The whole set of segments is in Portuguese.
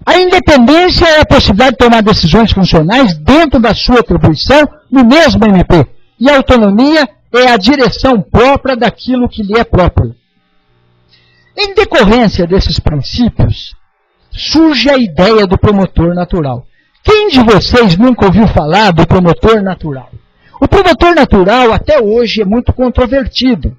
A independência é a possibilidade de tomar decisões funcionais dentro da sua atribuição no mesmo MP. E a autonomia é a direção própria daquilo que lhe é próprio. Em decorrência desses princípios, surge a ideia do promotor natural. Quem de vocês nunca ouviu falar do promotor natural? O promotor natural até hoje é muito controvertido.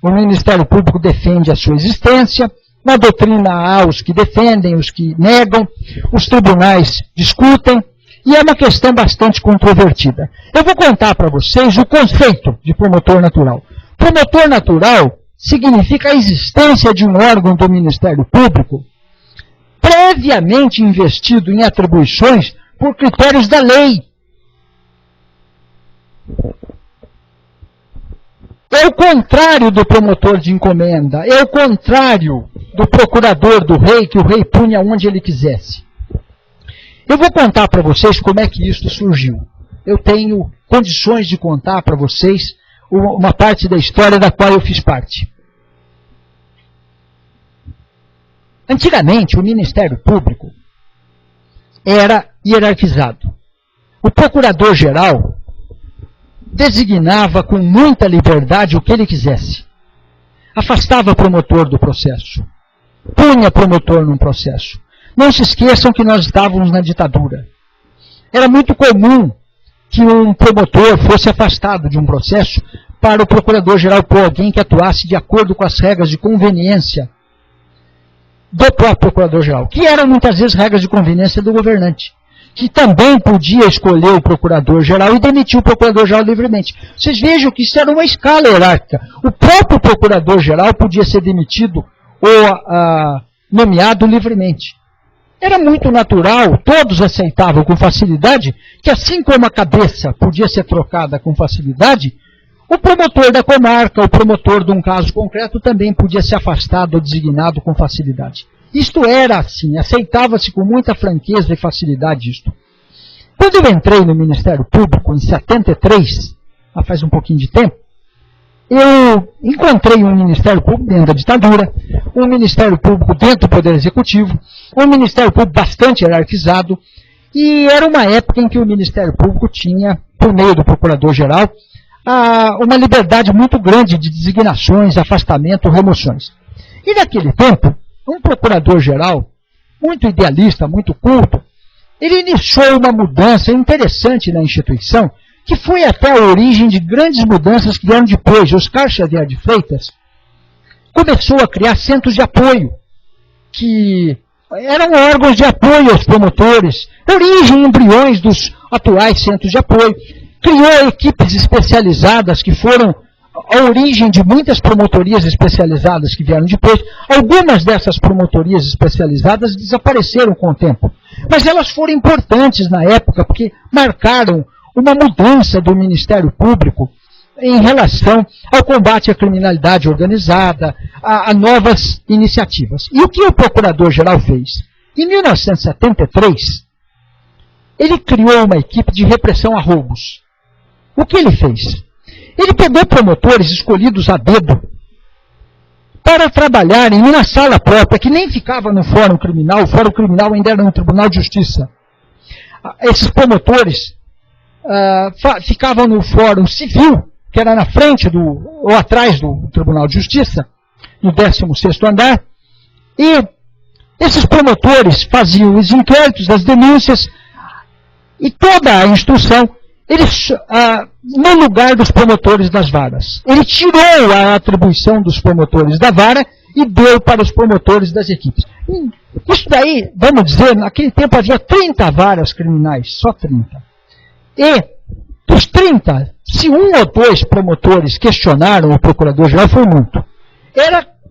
O Ministério Público defende a sua existência, na doutrina há os que defendem, os que negam, os tribunais discutem, e é uma questão bastante controvertida. Eu vou contar para vocês o conceito de promotor natural. Promotor natural significa a existência de um órgão do Ministério Público previamente investido em atribuições por critérios da lei. É o contrário do promotor de encomenda, é o contrário do procurador do rei, que o rei punha onde ele quisesse. Eu vou contar para vocês como é que isso surgiu. Eu tenho condições de contar para vocês uma parte da história da qual eu fiz parte. Antigamente, o Ministério Público era hierarquizado. O procurador-geral designava com muita liberdade o que ele quisesse. Afastava promotor do processo. Punha promotor num processo. Não se esqueçam que nós estávamos na ditadura. Era muito comum que um promotor fosse afastado de um processo para o procurador-geral pôr alguém que atuasse de acordo com as regras de conveniência do próprio procurador-geral, que eram muitas vezes regras de conveniência do governante, que também podia escolher o procurador-geral e demitir o procurador-geral livremente. Vocês vejam que isso era uma escala hierárquica. O próprio procurador-geral podia ser demitido ou nomeado livremente. Era muito natural, todos aceitavam com facilidade, que assim como a cabeça podia ser trocada com facilidade, o promotor da comarca, o promotor de um caso concreto, também podia ser afastado ou designado com facilidade. Isto era assim, aceitava-se com muita franqueza e facilidade isto. Quando eu entrei no Ministério Público, em 73, faz um pouquinho de tempo, eu encontrei um Ministério Público dentro da ditadura, um Ministério Público dentro do Poder Executivo, um Ministério Público bastante hierarquizado, e era uma época em que o Ministério Público tinha, por meio do Procurador-Geral, uma liberdade muito grande de designações, afastamento, remoções. E naquele tempo, um Procurador-Geral, muito idealista, muito culto, ele iniciou uma mudança interessante na instituição, que foi até a origem de grandes mudanças que vieram depois. Oscar Xavier de Freitas começou a criar centros de apoio, que eram órgãos de apoio aos promotores, origem embriões dos atuais centros de apoio. Criou equipes especializadas que foram a origem de muitas promotorias especializadas que vieram depois. Algumas dessas promotorias especializadas desapareceram com o tempo, mas elas foram importantes na época, porque marcaram uma mudança do Ministério Público em relação ao combate à criminalidade organizada, a novas iniciativas. E o que o Procurador-Geral fez? Em 1973, ele criou uma equipe de repressão a roubos. O que ele fez? Ele pegou promotores escolhidos a dedo para trabalharem numa sala própria, que nem ficava no Fórum Criminal. O Fórum Criminal ainda era no Tribunal de Justiça. Esses promotores ficavam no Fórum Civil, que era na frente ou atrás do Tribunal de Justiça, no 16º andar, e esses promotores faziam os inquéritos, as denúncias, e toda a instrução, eles, no lugar dos promotores das varas. Ele tirou a atribuição dos promotores da vara e deu para os promotores das equipes. Isso daí, vamos dizer, naquele tempo havia 30 varas criminais, só 30. E dos 30, se um ou dois promotores questionaram o Procurador-Geral, foi muito.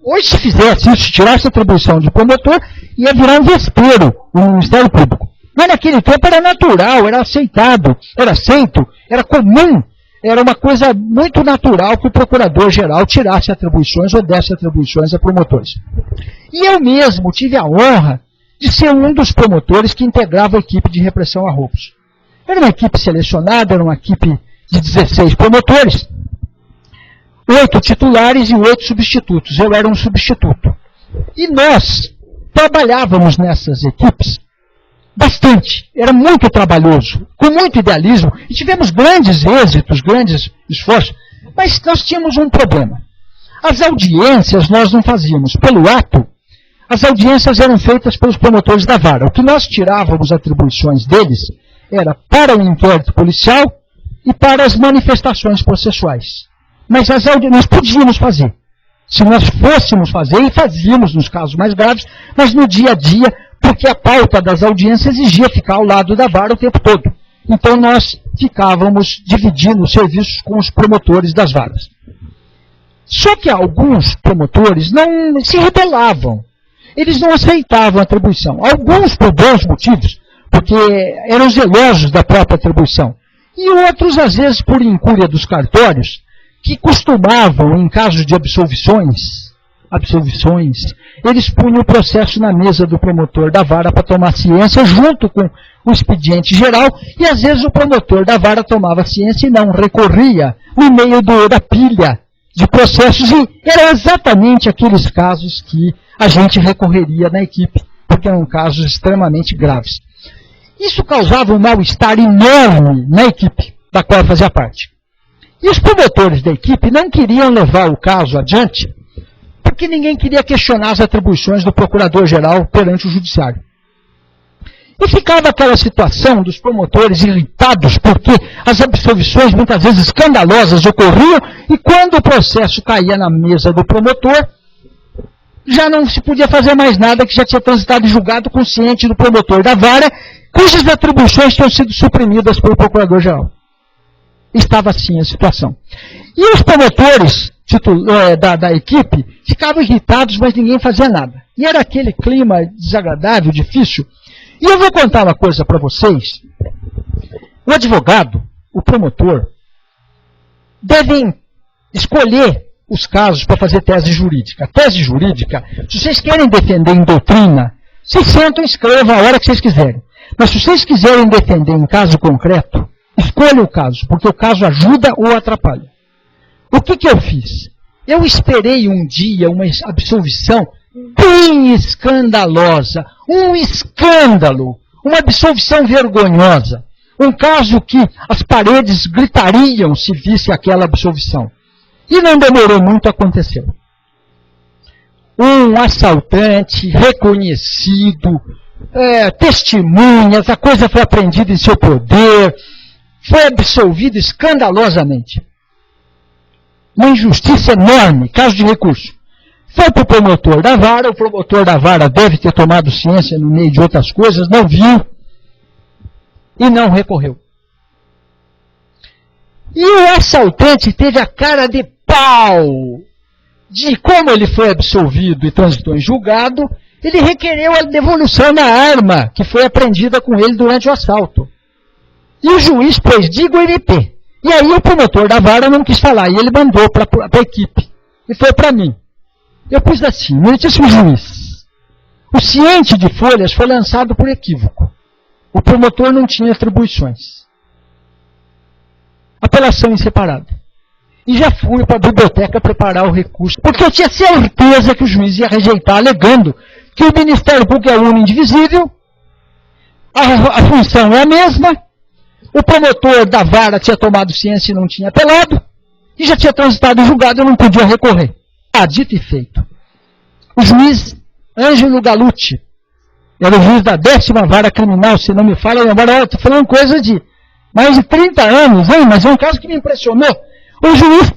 Hoje, se fizesse isso, se tirasse a atribuição de promotor, ia virar um vespeiro no Ministério Público. Mas naquele tempo era natural, era aceitado, era aceito, era comum, era uma coisa muito natural que o Procurador-Geral tirasse atribuições ou desse atribuições a promotores. E eu mesmo tive a honra de ser um dos promotores que integrava a equipe de repressão a roubos. Era uma equipe selecionada, era uma equipe de 16 promotores, 8 titulares e 8 substitutos. Eu era um substituto. E nós trabalhávamos nessas equipes bastante. Era muito trabalhoso, com muito idealismo, e tivemos grandes êxitos, grandes esforços, mas nós tínhamos um problema. As audiências nós não fazíamos. Pelo ato, as audiências eram feitas pelos promotores da vara. O que nós tirávamos atribuições deles era para o inquérito policial e para as manifestações processuais. Mas as audiências nós podíamos fazer. Se nós fôssemos fazer, e fazíamos nos casos mais graves, mas no dia a dia, porque a pauta das audiências exigia ficar ao lado da vara o tempo todo. Então nós ficávamos dividindo os serviços com os promotores das varas. Só que alguns promotores não se rebelavam. Eles não aceitavam a atribuição. Alguns por bons motivos, porque eram zelosos da própria atribuição. E outros, às vezes, por incúria dos cartórios, que costumavam, em casos de absolvições, eles punham o processo na mesa do promotor da vara para tomar ciência, junto com o expediente geral, e às vezes o promotor da vara tomava ciência e não recorria no meio da pilha de processos, e eram exatamente aqueles casos que a gente recorreria na equipe, porque eram casos extremamente graves. Isso causava um mal-estar enorme na equipe da qual eu fazia parte. E os promotores da equipe não queriam levar o caso adiante, porque ninguém queria questionar as atribuições do procurador-geral perante o judiciário. E ficava aquela situação dos promotores irritados, porque as absolvições muitas vezes escandalosas ocorriam, e quando o processo caía na mesa do promotor, já não se podia fazer mais nada, que já tinha transitado e julgado consciente do promotor da vara, cujas atribuições tinham sido suprimidas pelo procurador-geral. Estava assim a situação. E os promotores da equipe ficavam irritados, mas ninguém fazia nada. E era aquele clima desagradável, difícil. E eu vou contar uma coisa para vocês. O advogado, o promotor, devem escolher os casos para fazer tese jurídica. Tese jurídica, se vocês querem defender em doutrina, vocês sentam e escrevam a hora que vocês quiserem. Mas se vocês quiserem defender em caso concreto, escolha o caso, porque o caso ajuda ou atrapalha. O que eu fiz? Eu esperei um dia uma absolvição bem escandalosa, um escândalo, uma absolvição vergonhosa, um caso que as paredes gritariam se visse aquela absolvição. E não demorou muito, aconteceu. Um assaltante reconhecido, testemunhas, a coisa foi apreendida em seu poder, foi absolvido escandalosamente. Uma injustiça enorme, caso de recurso. Foi para o promotor da vara deve ter tomado ciência no meio de outras coisas, não viu e não recorreu. E o assaltante teve a cara de pau de como ele foi absolvido e transitou em julgado, ele requereu a devolução da arma que foi apreendida com ele durante o assalto. E o juiz pôs digo MP. E aí o promotor da vara não quis falar, e ele mandou para a equipe. E foi para mim. Eu pus assim, meritíssimo juiz, o ciente de folhas foi lançado por equívoco. O promotor não tinha atribuições. Apelação em separado. E já fui para a biblioteca preparar o recurso, porque eu tinha certeza que o juiz ia rejeitar, alegando que o Ministério Público é uno indivisível, a função é a mesma, o promotor da vara tinha tomado ciência e não tinha apelado, e já tinha transitado em julgado e não podia recorrer. Dito e feito. O juiz Ângelo Galucci, era o juiz da 10ª Vara Criminal, se não me falha a memória, estou falando coisa de mais de 30 anos, hein? Mas é um caso que me impressionou. O juiz,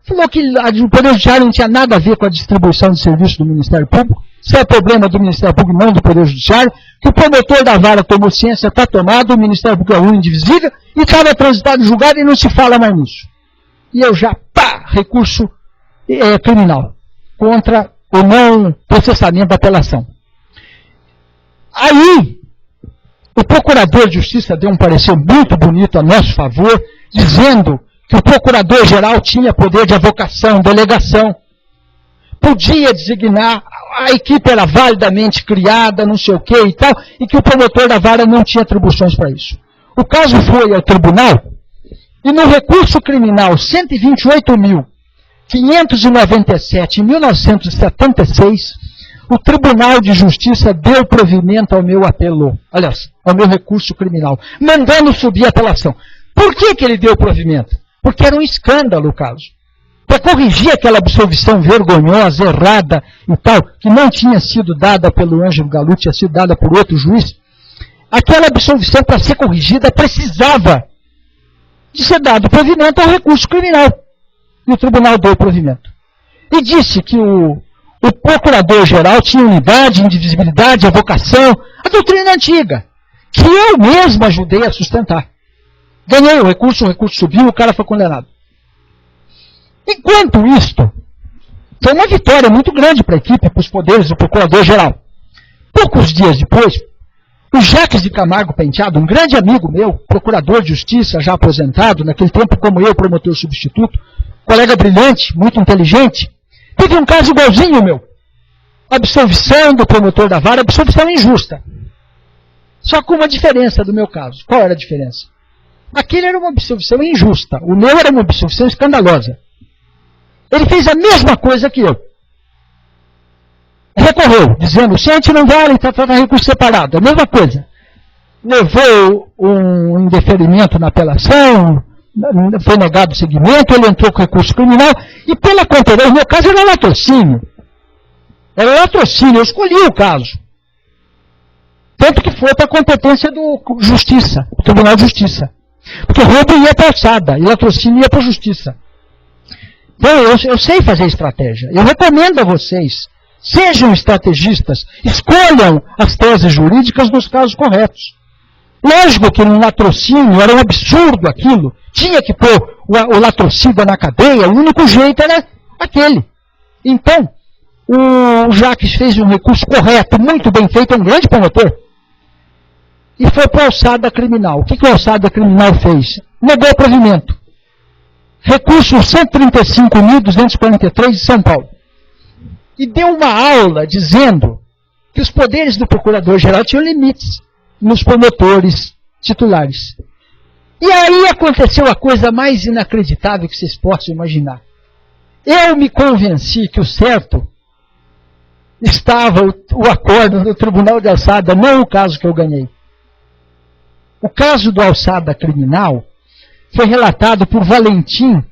falou que o Poder Judiciário não tinha nada a ver com a distribuição de serviço do Ministério Público, isso é problema do Ministério Público, não do Poder Judiciário, que o promotor da vara tomou ciência, está tomado, o Ministério Público é uno indivisível, e estava transitado em julgado e não se fala mais nisso. E eu já, recurso criminal, contra o não processamento da apelação. Aí, o Procurador de Justiça deu um parecer muito bonito a nosso favor, dizendo que o Procurador-Geral tinha poder de avocação, delegação, podia designar, a equipe era validamente criada, não sei o que e tal, e que o promotor da vara não tinha atribuições para isso. O caso foi ao tribunal, e no recurso criminal 128.597, em 1976, o Tribunal de Justiça deu provimento ao meu apelo, aliás, ao meu recurso criminal, mandando subir a apelação. Por que ele deu provimento? Porque era um escândalo o caso. Para corrigir aquela absolvição vergonhosa, errada e tal, que não tinha sido dada pelo Ângelo Galú, tinha sido dada por outro juiz, aquela absolvição, para ser corrigida, precisava de ser dado provimento ao recurso criminal. E o tribunal deu provimento. E disse que o procurador-geral tinha unidade, indivisibilidade, avocação, a doutrina antiga, que eu mesmo ajudei a sustentar. Ganhei o recurso subiu, o cara foi condenado. Enquanto isto, foi uma vitória muito grande para a equipe, para os poderes do procurador-geral. Poucos dias depois, o Jacques de Camargo Penteado, um grande amigo meu, procurador de justiça, já aposentado, naquele tempo como eu, promotor substituto, colega brilhante, muito inteligente, teve um caso igualzinho ao meu. Absolvição do promotor da vara, absolvição injusta. Só com uma diferença do meu caso. Qual era a diferença? Aquele era uma absolvição injusta, o meu era uma absolvição escandalosa. Ele fez a mesma coisa que eu. Recorreu, dizendo, o ciente não vale, está recurso separado. A mesma coisa. Levou um indeferimento na apelação, foi negado o seguimento, ele entrou com recurso criminal, e pela conta dele, no meu caso era latrocínio. Era latrocínio, eu escolhi o caso. Tanto que foi para a competência do Justiça, do Tribunal de Justiça. Porque roubo ia para a alçada, e latrocínio ia para a Justiça. Então, eu sei fazer estratégia. Eu recomendo a vocês, sejam estrategistas, escolham as teses jurídicas nos casos corretos. Lógico que no latrocínio era um absurdo aquilo, tinha que pôr o latrocida na cadeia, o único jeito era aquele. Então, o Jacques fez um recurso correto, muito bem feito, é um grande promotor, e foi para a alçada criminal. O que a alçada criminal fez? Negou o provimento. Recurso 135.243 de São Paulo. E deu uma aula dizendo que os poderes do procurador-geral tinham limites nos promotores titulares. E aí aconteceu a coisa mais inacreditável que vocês possam imaginar. Eu me convenci que o certo estava o acordo do Tribunal de Alçada, não o caso que eu ganhei. O caso do alçada criminal foi relatado por Valentim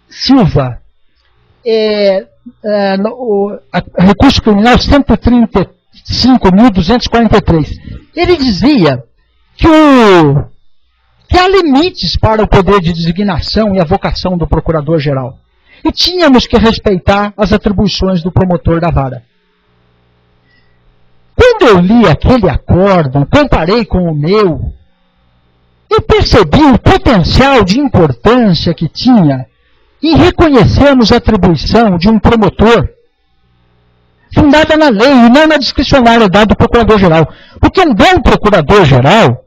Silva, recurso criminal 135.243. Ele dizia que há limites para o poder de designação e a vocação do procurador-geral. E tínhamos que respeitar as atribuições do promotor da vara. Quando eu li aquele acórdão, comparei com o meu, eu percebi o potencial de importância que tinha em reconhecermos a atribuição de um promotor fundada na lei e não na discricionariedade do procurador-geral. Porque um bom procurador-geral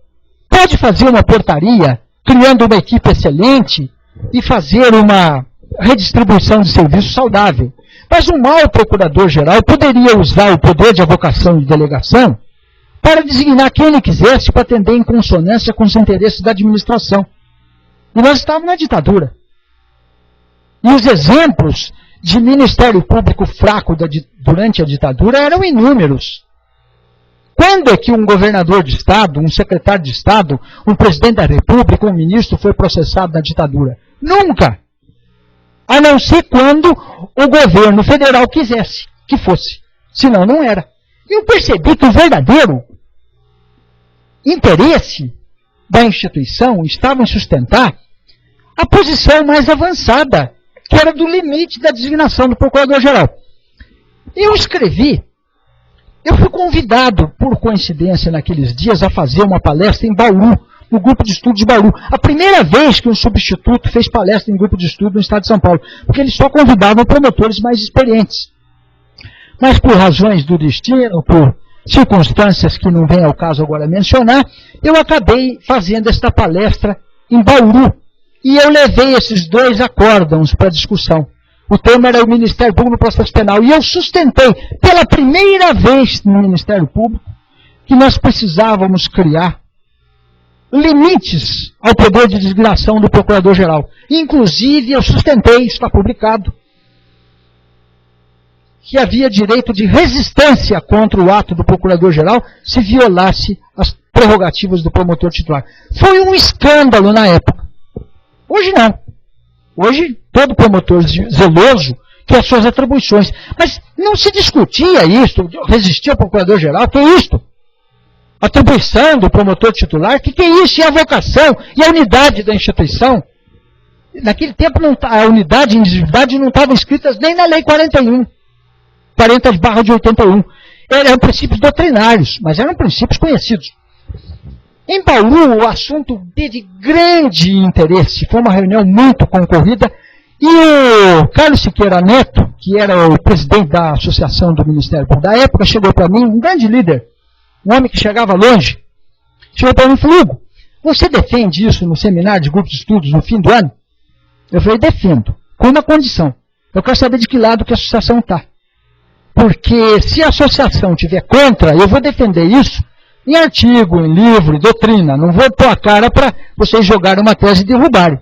pode fazer uma portaria, criando uma equipe excelente e fazer uma redistribuição de serviço saudável. Mas um mau procurador-geral poderia usar o poder de avocação e de delegação para designar quem ele quisesse para atender em consonância com os interesses da administração. E nós estávamos na ditadura. E os exemplos de Ministério Público fraco durante a ditadura eram inúmeros. Quando é que um governador de Estado, um secretário de Estado, um presidente da República, um ministro foi processado na ditadura? Nunca! A não ser quando o governo federal quisesse que fosse. Senão não era. Eu percebi que o verdadeiro interesse da instituição estava em sustentar a posição mais avançada, que era do limite da designação do procurador-geral. Eu fui convidado, por coincidência, naqueles dias, a fazer uma palestra em Bauru, no grupo de estudo de Bauru. A primeira vez que um substituto fez palestra em grupo de estudo no estado de São Paulo, porque eles só convidavam promotores mais experientes. Mas por razões do destino, por circunstâncias que não vem ao caso agora mencionar, eu acabei fazendo esta palestra em Bauru. E eu levei esses dois acórdãos para discussão. O tema era o Ministério Público no Processo Penal. E eu sustentei, pela primeira vez no Ministério Público, que nós precisávamos criar limites ao poder de designação do Procurador-Geral. Inclusive, eu sustentei, está publicado, que havia direito de resistência contra o ato do Procurador-Geral se violasse as prerrogativas do promotor titular. Foi um escândalo na época. Hoje não. Hoje, todo promotor zeloso quer suas atribuições. Mas não se discutia isso, resistir ao Procurador-Geral, que é isto? Atribuição do promotor titular, que é isso? E a vocação, e a unidade da instituição. Naquele tempo, a unidade e individualidade não estavam escritas nem na Lei 40/81. Eram princípios doutrinários, mas eram princípios conhecidos. Em Bauru, o assunto teve grande interesse, foi uma reunião muito concorrida, e o Carlos Siqueira Neto, que era o presidente da Associação do Ministério Público da época, chegou para mim, um grande líder, um homem que chegava longe, chegou para mim e falou: Hugo, você defende isso no seminário de grupos de estudos no fim do ano? Eu falei: defendo, com uma condição. Eu quero saber de que lado que a associação está. Porque se a associação estiver contra, eu vou defender isso em artigo, em livro, em doutrina. Não vou pôr a cara para vocês jogarem uma tese e derrubarem.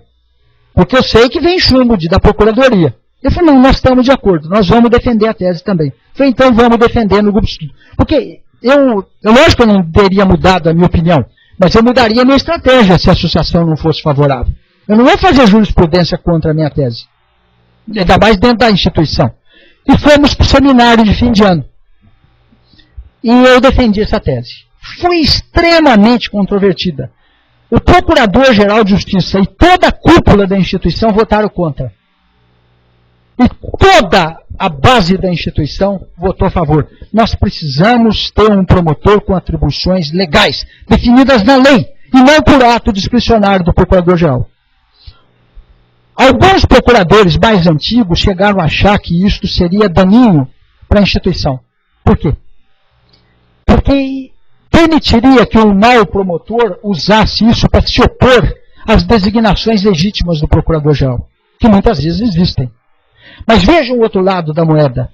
Porque eu sei que vem chumbo da Procuradoria. Eu falei: não, nós estamos de acordo, nós vamos defender a tese também. Eu falei: então vamos defender no grupo de estudo. Porque lógico que eu não teria mudado a minha opinião, mas eu mudaria a minha estratégia se a associação não fosse favorável. Eu não vou fazer jurisprudência contra a minha tese. Ainda mais dentro da instituição. E fomos para o seminário de fim de ano. E eu defendi essa tese. Foi extremamente controvertida. O Procurador-Geral de Justiça e toda a cúpula da instituição votaram contra. E toda a base da instituição votou a favor. Nós precisamos ter um promotor com atribuições legais, definidas na lei, e não por ato discricionário do Procurador-Geral. Alguns procuradores mais antigos chegaram a achar que isto seria daninho para a instituição. Por quê? Porque permitiria que um mau promotor usasse isso para se opor às designações legítimas do Procurador-Geral, que muitas vezes existem. Mas vejam o outro lado da moeda.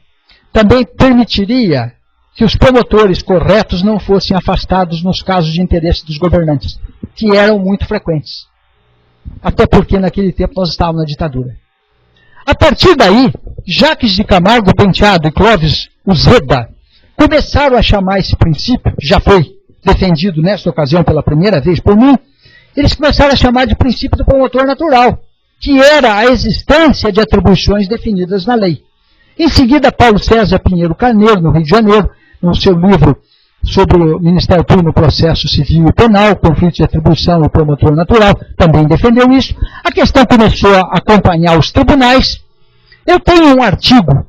Também permitiria que os promotores corretos não fossem afastados nos casos de interesse dos governantes, que eram muito frequentes. Até porque naquele tempo nós estávamos na ditadura. A partir daí, Jacques de Camargo Penteado e Clóvis Uzeda começaram a chamar esse princípio, que já foi defendido nesta ocasião pela primeira vez por mim, eles começaram a chamar de princípio do promotor natural, que era a existência de atribuições definidas na lei. Em seguida, Paulo César Pinheiro Carneiro, no Rio de Janeiro, no seu livro sobre o Ministério Público no Processo Civil e Penal, conflito de atribuição ao promotor natural, também defendeu isso. A questão começou a acompanhar os tribunais. Eu tenho um artigo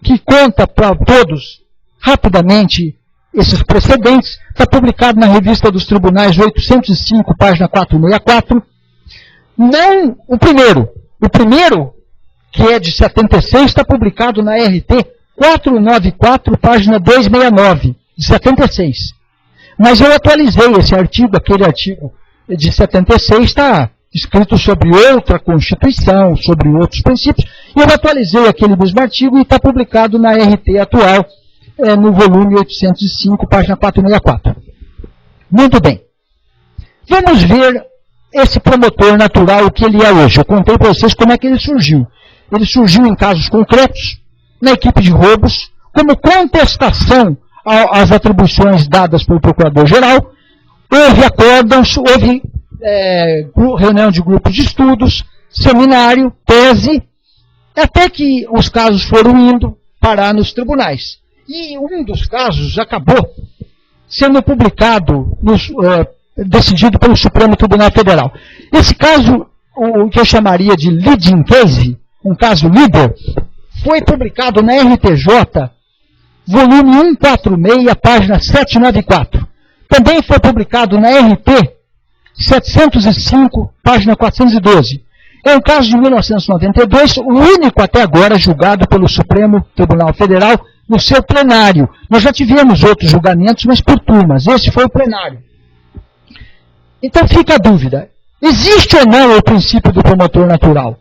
que conta para todos, rapidamente, esses precedentes. Está publicado na Revista dos Tribunais 805, página 464. Não o primeiro. O primeiro, que é de 76, está publicado na RT 494, página 269. De 76. Mas eu atualizei esse artigo, aquele artigo de 76 está escrito sobre outra Constituição, sobre outros princípios, e eu atualizei aquele mesmo artigo e está publicado na RT atual, no volume 805, página 464. Muito bem. Vamos ver esse promotor natural, o que ele é hoje. Eu contei para vocês como é que ele surgiu. Ele surgiu em casos concretos, na equipe de roubos, como contestação às atribuições dadas pelo Procurador-Geral. Houve acórdãos, houve reunião de grupos de estudos, seminário, tese, até que os casos foram indo parar nos tribunais. E um dos casos acabou sendo publicado, decidido pelo Supremo Tribunal Federal. Esse caso, o que eu chamaria de leading case, um caso líder, foi publicado na RTJ, volume 146, página 794. Também foi publicado na RT 705, página 412. É um caso de 1992, o único até agora julgado pelo Supremo Tribunal Federal no seu plenário. Nós já tivemos outros julgamentos, mas por turmas. Esse foi o plenário. Então fica a dúvida. Existe ou não o princípio do promotor natural?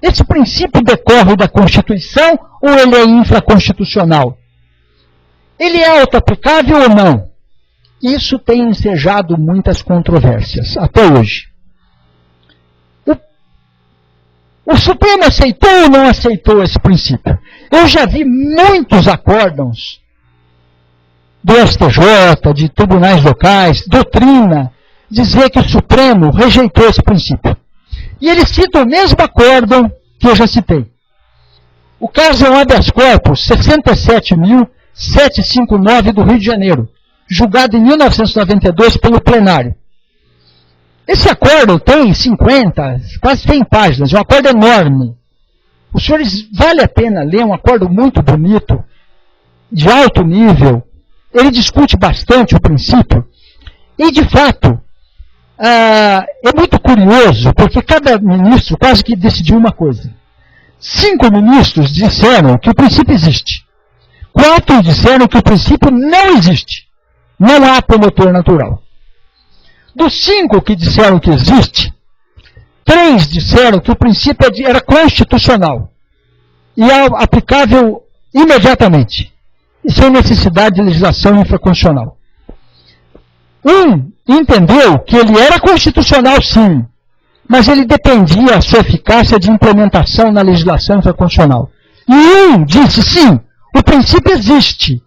Esse princípio decorre da Constituição ou ele é infraconstitucional? Ele é auto-aplicável ou não? Isso tem ensejado muitas controvérsias, até hoje. O Supremo aceitou ou não aceitou esse princípio? Eu já vi muitos acórdãos do STJ, de tribunais locais, doutrina, dizer que o Supremo rejeitou esse princípio. E ele cita o mesmo acórdão que eu já citei. O caso é um habeas corpus 67.759 do Rio de Janeiro, julgado em 1992 pelo plenário. Esse acórdão tem 50, quase 100 páginas, é um acórdão enorme. Os senhores, vale a pena ler, um acórdão muito bonito, de alto nível. Ele discute bastante o princípio. E, de fato, é muito curioso, porque cada ministro quase que decidiu uma coisa. 5 ministros disseram que o princípio existe. 4 disseram que o princípio não existe. Não há promotor natural. Dos 5 que disseram que existe, 3 disseram que o princípio era constitucional e aplicável imediatamente, e sem necessidade de legislação infraconstitucional. Um entendeu que ele era constitucional, sim, mas ele dependia a sua eficácia de implementação na legislação infraconstitucional. E um disse, sim, o princípio existe,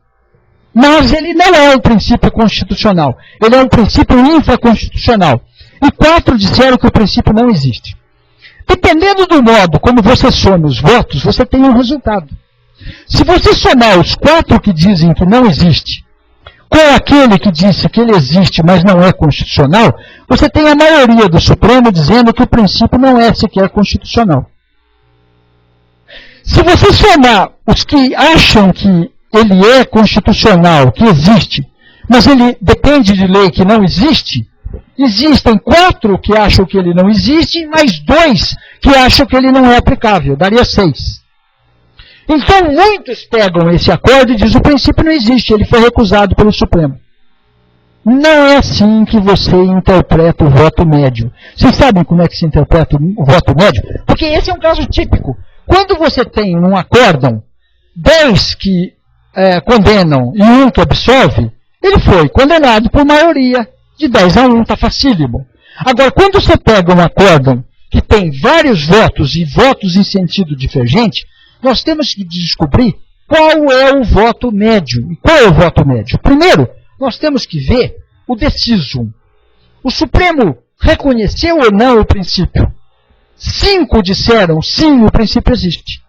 mas ele não é um princípio constitucional, ele é um princípio infraconstitucional. E 4 disseram que o princípio não existe. Dependendo do modo como você soma os votos, você tem um resultado. Se você somar os 4 que dizem que não existe, com aquele que disse que ele existe, mas não é constitucional, você tem a maioria do Supremo dizendo que o princípio não é sequer constitucional. Se você somar os que acham que ele é constitucional, que existe, mas ele depende de lei que não existe, existem 4 que acham que ele não existe, mais 2 que acham que ele não é aplicável, daria 6. Então, muitos pegam esse acordo e dizem, o princípio não existe, ele foi recusado pelo Supremo. Não é assim que você interpreta o voto médio. Vocês sabem como é que se interpreta o voto médio? Porque esse é um caso típico. Quando você tem num acórdão 10 que condenam e 1 que absolve, ele foi condenado por maioria, de 10-1, está facílimo. Agora, quando você pega um acórdão que tem vários votos e votos em sentido divergente, nós temos que descobrir qual é o voto médio. E qual é o voto médio? Primeiro, nós temos que ver o decisum. O Supremo reconheceu ou não o princípio? 5 disseram, sim, o princípio existe.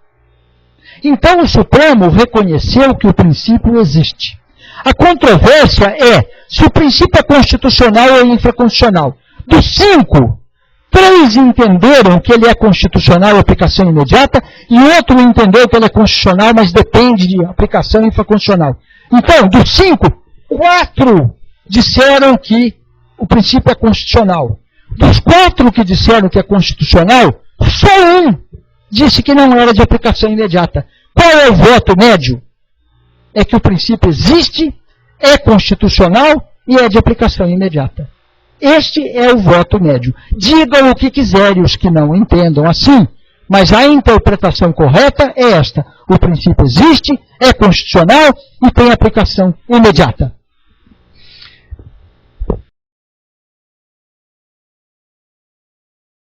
Então, o Supremo reconheceu que o princípio existe. A controvérsia é se o princípio é constitucional ou infraconstitucional. Dos 5, 3 entenderam que ele é constitucional e aplicação imediata, e outro entendeu que ele é constitucional, mas depende de aplicação infraconstitucional. Então, dos 5, 4 disseram que o princípio é constitucional. Dos 4 que disseram que é constitucional, só 1 disse que não era de aplicação imediata. Qual é o voto médio? É que o princípio existe, é constitucional e é de aplicação imediata. Este é o voto médio. Digam o que quiserem os que não entendam assim, mas a interpretação correta é esta. O princípio existe, é constitucional e tem aplicação imediata.